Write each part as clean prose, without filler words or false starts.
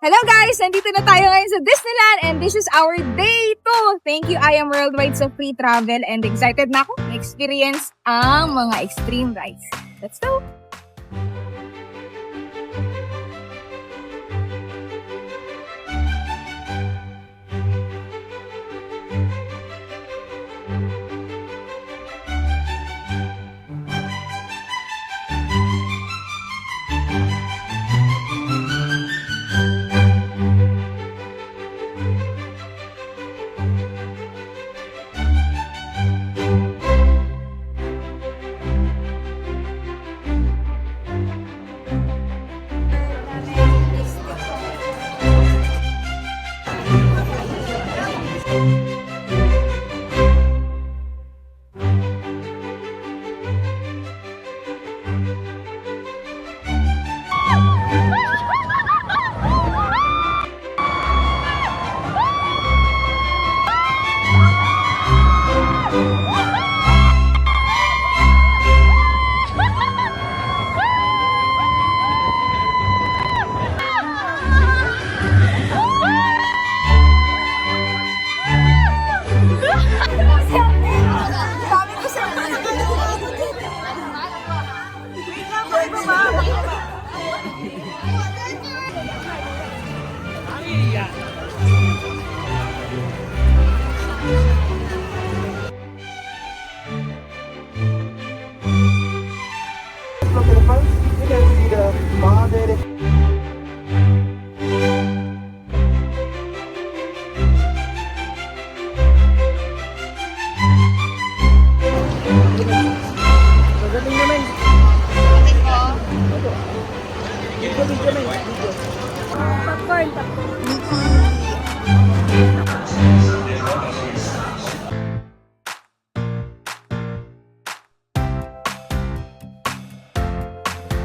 Hello guys! Nandito na tayo ngayon sa Disneyland and this is our day 2. Thank you, I am Worldwide sa free travel and excited na ako na-experience ang mga extreme rides. Let's go! Look at the front, you can see the modern. Magaling naman. Video naman. Popcorn!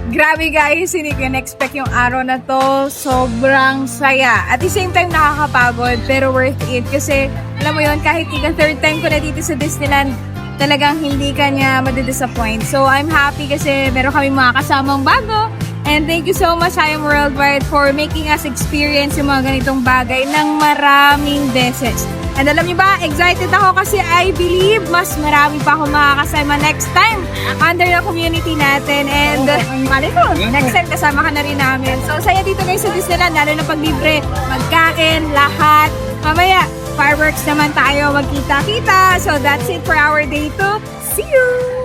Grabe guys, hindi ko na-expect yung araw na to. Sobrang saya. At the same time, nakakapagod pero worth it. Kasi, alam mo yun, kahit ika third time ko na dito sa Disneyland, talagang hindi ka niya madidisappoint. So, I'm happy kasi meron kami mga kasamang bago. And thank you so much, I am Worldwide, for making us experience yung mga ganitong bagay ng maraming beses. And alam niyo ba, excited ako kasi I believe mas marami pa akong makakasama next time under the community natin. And mali ko, next time kasama ka na rin namin. So, saya dito guys sa Disneyland, lalo na pag libre, magkain, lahat. Mamaya, fireworks naman tayo, magkita-kita. So, that's it for our day 2. See you!